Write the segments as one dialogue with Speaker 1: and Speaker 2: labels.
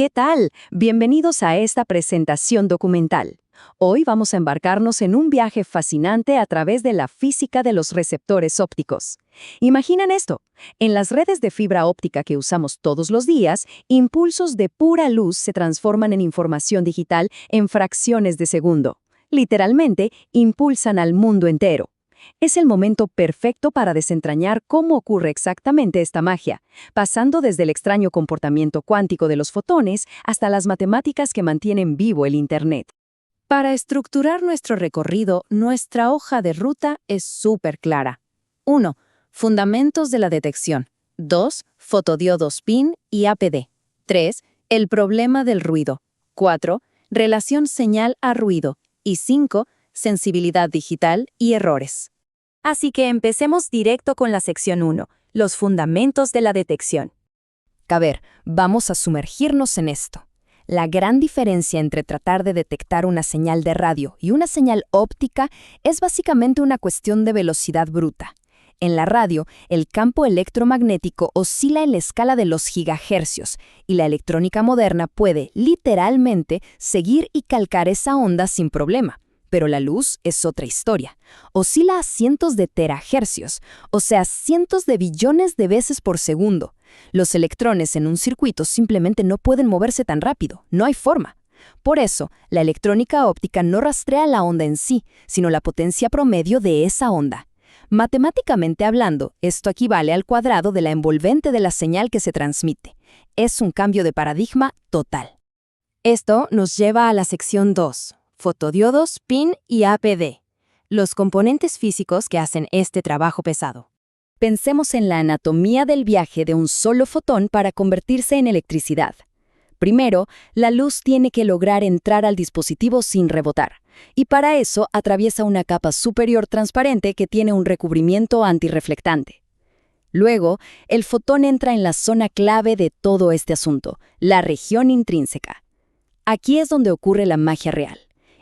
Speaker 1: ¿Qué tal? Bienvenidos a esta presentación documental. Hoy vamos a embarcarnos en un viaje fascinante a través de la física de los receptores ópticos. Imaginen esto, en las redes de fibra óptica que usamos todos los días, impulsos de pura luz se transforman en información digital en fracciones de segundo. Literalmente, impulsan al mundo entero. Es el momento perfecto para desentrañar cómo ocurre exactamente esta magia, pasando desde el extraño comportamiento cuántico de los fotones hasta las matemáticas que mantienen vivo el Internet. Para estructurar nuestro recorrido, nuestra hoja de ruta es súper clara. 1. Fundamentos de la detección. 2. Fotodiodos PIN y APD. 3. El problema del ruido. 4. Relación señal a ruido. Y 5. Sensibilidad digital y errores. Así que empecemos directo con la sección 1, los fundamentos de la detección. A ver, vamos a sumergirnos en esto. La gran diferencia entre tratar de detectar una señal de radio y una señal óptica es básicamente una cuestión de velocidad bruta. En la radio, el campo electromagnético oscila en la escala de los gigahercios y la electrónica moderna puede, literalmente, seguir y calcar esa onda sin problema. Pero la luz es otra historia. Oscila a cientos de terahercios, o sea, cientos de billones de veces por segundo. Los electrones en un circuito simplemente no pueden moverse tan rápido, no hay forma. Por eso, la electrónica óptica no rastrea la onda en sí, sino la potencia promedio de esa onda. Matemáticamente hablando, esto equivale al cuadrado de la envolvente de la señal que se transmite. Es un cambio de paradigma total. Esto nos lleva a la sección 2. Fotodiodos, PIN y APD, los componentes físicos que hacen este trabajo pesado. Pensemos en la anatomía del viaje de un solo fotón para convertirse en electricidad. Primero, la luz tiene que lograr entrar al dispositivo sin rebotar, y para eso atraviesa una capa superior transparente que tiene un recubrimiento antirreflectante. Luego, el fotón entra en la zona clave de todo este asunto, la región intrínseca. Aquí es donde ocurre la magia real.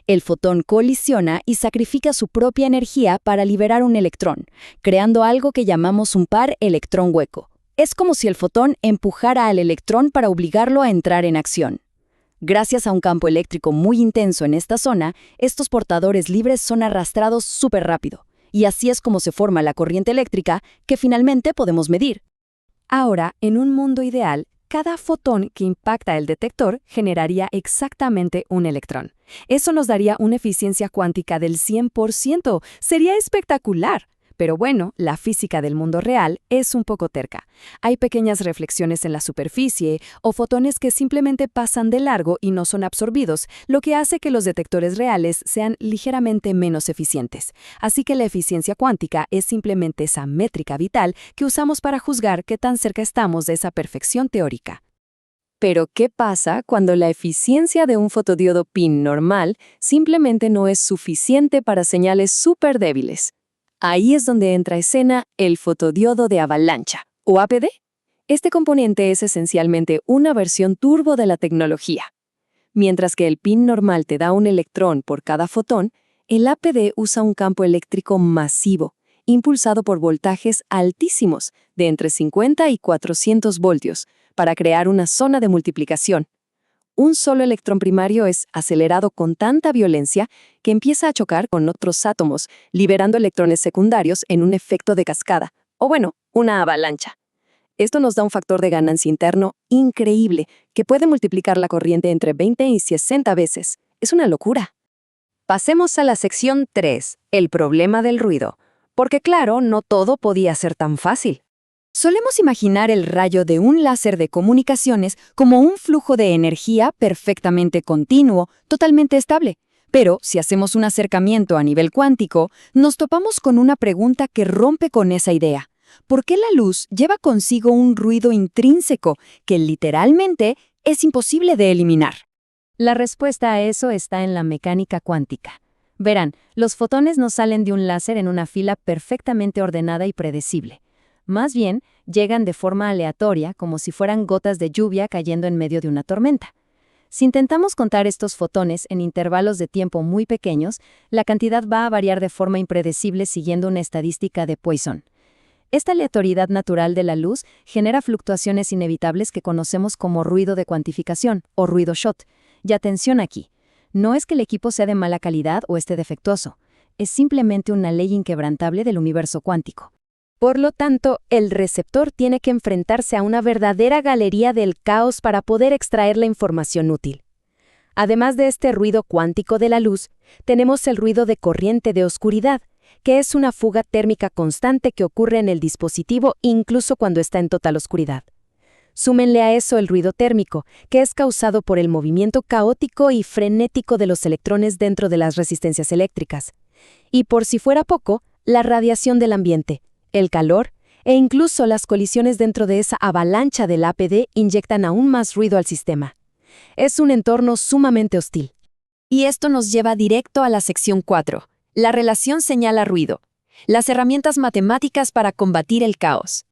Speaker 1: El fotón colisiona y sacrifica su propia energía para liberar un electrón, creando algo que llamamos un par electrón-hueco. Es como si el fotón empujara al electrón para obligarlo a entrar en acción. Gracias a un campo eléctrico muy intenso en esta zona, estos portadores libres son arrastrados súper rápido. Y así es como se forma la corriente eléctrica que finalmente podemos medir. Ahora, en un mundo ideal, cada fotón que impacta el detector generaría exactamente un electrón. Eso nos daría una eficiencia cuántica del 100%. Sería espectacular. Pero bueno, la física del mundo real es un poco terca. Hay pequeñas reflexiones en la superficie o fotones que simplemente pasan de largo y no son absorbidos, lo que hace que los detectores reales sean ligeramente menos eficientes. Así que la eficiencia cuántica es simplemente esa métrica vital que usamos para juzgar qué tan cerca estamos de esa perfección teórica. Pero, ¿qué pasa cuando la eficiencia de un fotodiodo PIN normal simplemente no es suficiente para señales súper débiles? Ahí es donde entra a escena el fotodiodo de avalancha, o APD. Este componente es esencialmente una versión turbo de la tecnología. Mientras que el PIN normal te da un electrón por cada fotón, el APD usa un campo eléctrico masivo, impulsado por voltajes altísimos, de entre 50 y 400 voltios, para crear una zona de multiplicación. Un solo electrón primario es acelerado con tanta violencia que empieza a chocar con otros átomos, liberando electrones secundarios en un efecto de cascada, o bueno, una avalancha. Esto nos da un factor de ganancia interno increíble, que puede multiplicar la corriente entre 20 y 60 veces. Es una locura. Pasemos a la sección 3, el problema del ruido. Porque claro, no todo podía ser tan fácil. Solemos imaginar el rayo de un láser de comunicaciones como un flujo de energía perfectamente continuo, totalmente estable. Pero, si hacemos un acercamiento a nivel cuántico, nos topamos con una pregunta que rompe con esa idea. ¿Por qué la luz lleva consigo un ruido intrínseco que literalmente es imposible de eliminar? La respuesta a eso está en la mecánica cuántica. Verán, los fotones no salen de un láser en una fila perfectamente ordenada y predecible. Más bien, llegan de forma aleatoria, como si fueran gotas de lluvia cayendo en medio de una tormenta. Si intentamos contar estos fotones en intervalos de tiempo muy pequeños, la cantidad va a variar de forma impredecible siguiendo una estadística de Poisson. Esta aleatoriedad natural de la luz genera fluctuaciones inevitables que conocemos como ruido de cuantificación o ruido shot. Y atención aquí, no es que el equipo sea de mala calidad o esté defectuoso, es simplemente una ley inquebrantable del universo cuántico. Por lo tanto, el receptor tiene que enfrentarse a una verdadera galería del caos para poder extraer la información útil. Además de este ruido cuántico de la luz, tenemos el ruido de corriente de oscuridad, que es una fuga térmica constante que ocurre en el dispositivo incluso cuando está en total oscuridad. Súmenle a eso el ruido térmico, que es causado por el movimiento caótico y frenético de los electrones dentro de las resistencias eléctricas. Y por si fuera poco, la radiación del ambiente, el calor e incluso las colisiones dentro de esa avalancha del APD inyectan aún más ruido al sistema. Es un entorno sumamente hostil. Y esto nos lleva directo a la sección 4, la relación señal-ruido, las herramientas matemáticas para combatir el caos.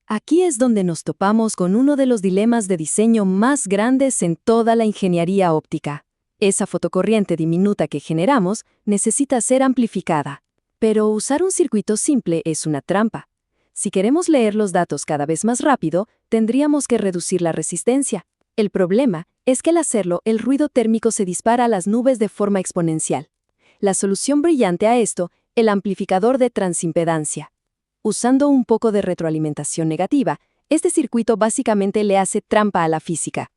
Speaker 1: Aquí es donde nos topamos con uno de los dilemas de diseño más grandes en toda la ingeniería óptica. Esa fotocorriente diminuta que generamos necesita ser amplificada. Pero usar un circuito simple es una trampa. Si queremos leer los datos cada vez más rápido, tendríamos que reducir la resistencia. El problema es que al hacerlo, el ruido térmico se dispara a las nubes de forma exponencial. La solución brillante a esto, el amplificador de transimpedancia. Usando un poco de retroalimentación negativa, este circuito básicamente le hace trampa a la física.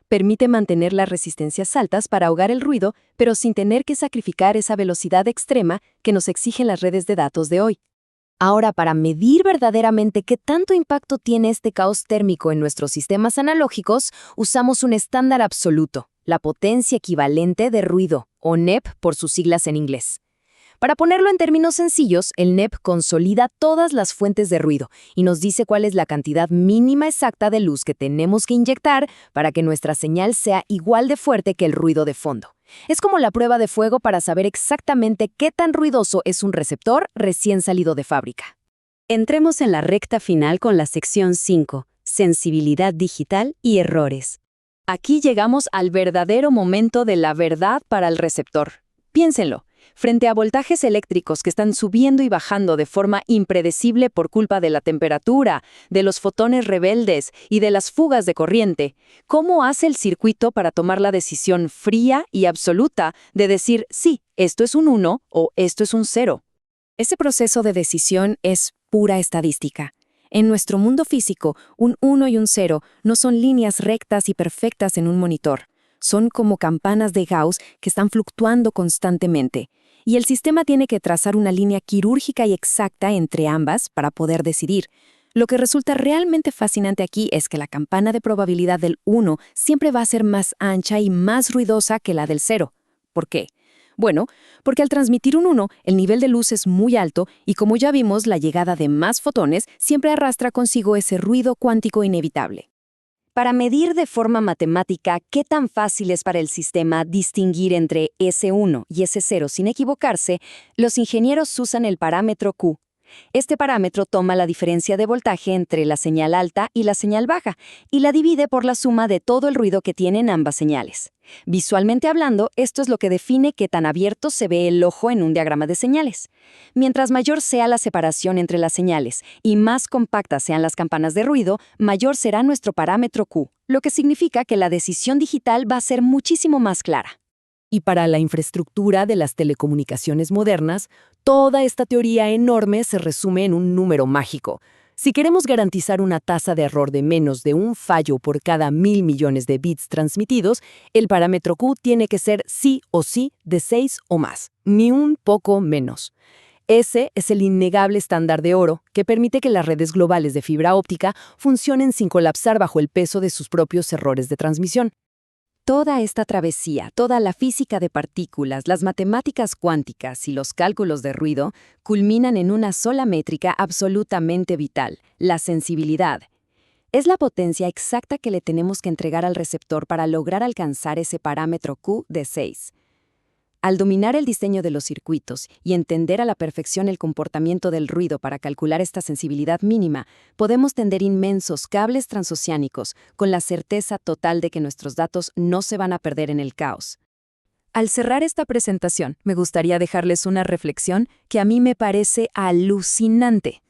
Speaker 1: Permite mantener las resistencias altas para ahogar el ruido, pero sin tener que sacrificar esa velocidad extrema que nos exigen las redes de datos de hoy. Ahora, para medir verdaderamente qué tanto impacto tiene este caos térmico en nuestros sistemas analógicos, usamos un estándar absoluto, la potencia equivalente de ruido, o NEP por sus siglas en inglés. Para ponerlo en términos sencillos, el NEP consolida todas las fuentes de ruido y nos dice cuál es la cantidad mínima exacta de luz que tenemos que inyectar para que nuestra señal sea igual de fuerte que el ruido de fondo. Es como la prueba de fuego para saber exactamente qué tan ruidoso es un receptor recién salido de fábrica. Entremos en la recta final con la sección 5, sensibilidad digital y errores. Aquí llegamos al verdadero momento de la verdad para el receptor. Piénsenlo. Frente a voltajes eléctricos que están subiendo y bajando de forma impredecible por culpa de la temperatura, de los fotones rebeldes y de las fugas de corriente, ¿cómo hace el circuito para tomar la decisión fría y absoluta de decir sí, esto es un 1 o esto es un 0? Ese proceso de decisión es pura estadística. En nuestro mundo físico, un 1 y un 0 no son líneas rectas y perfectas en un monitor. Son como campanas de Gauss que están fluctuando constantemente. Y el sistema tiene que trazar una línea quirúrgica y exacta entre ambas para poder decidir. Lo que resulta realmente fascinante aquí es que la campana de probabilidad del 1 siempre va a ser más ancha y más ruidosa que la del 0. ¿Por qué? Bueno, porque al transmitir un 1, el nivel de luz es muy alto y como ya vimos, la llegada de más fotones siempre arrastra consigo ese ruido cuántico inevitable. Para medir de forma matemática qué tan fácil es para el sistema distinguir entre S1 y S0 sin equivocarse, los ingenieros usan el parámetro Q. Este parámetro toma la diferencia de voltaje entre la señal alta y la señal baja y la divide por la suma de todo el ruido que tienen ambas señales. Visualmente hablando, esto es lo que define qué tan abierto se ve el ojo en un diagrama de señales. Mientras mayor sea la separación entre las señales y más compactas sean las campanas de ruido, mayor será nuestro parámetro Q, lo que significa que la decisión digital va a ser muchísimo más clara. Y para la infraestructura de las telecomunicaciones modernas, toda esta teoría enorme se resume en un número mágico. Si queremos garantizar una tasa de error de menos de un fallo por cada 1.000 millones de bits transmitidos, el parámetro Q tiene que ser sí o sí de 6 o más, ni un poco menos. Ese es el innegable estándar de oro que permite que las redes globales de fibra óptica funcionen sin colapsar bajo el peso de sus propios errores de transmisión. Toda esta travesía, toda la física de partículas, las matemáticas cuánticas y los cálculos de ruido culminan en una sola métrica absolutamente vital, la sensibilidad. Es la potencia exacta que le tenemos que entregar al receptor para lograr alcanzar ese parámetro Q de 6. Al dominar el diseño de los circuitos y entender a la perfección el comportamiento del ruido para calcular esta sensibilidad mínima, podemos tender inmensos cables transoceánicos con la certeza total de que nuestros datos no se van a perder en el caos. Al cerrar esta presentación, me gustaría dejarles una reflexión que a mí me parece alucinante.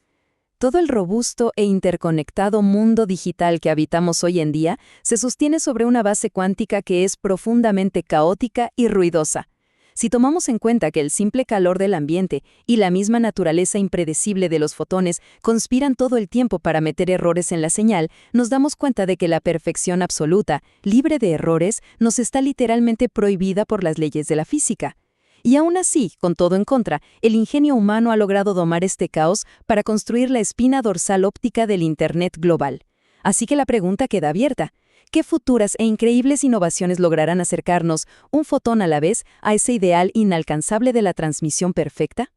Speaker 1: Todo el robusto e interconectado mundo digital que habitamos hoy en día se sostiene sobre una base cuántica que es profundamente caótica y ruidosa. Si tomamos en cuenta que el simple calor del ambiente y la misma naturaleza impredecible de los fotones conspiran todo el tiempo para meter errores en la señal, nos damos cuenta de que la perfección absoluta, libre de errores, nos está literalmente prohibida por las leyes de la física. Y aún así, con todo en contra, el ingenio humano ha logrado domar este caos para construir la espina dorsal óptica del Internet global. Así que la pregunta queda abierta. ¿Qué futuras e increíbles innovaciones lograrán acercarnos, un fotón a la vez, a ese ideal inalcanzable de la transmisión perfecta?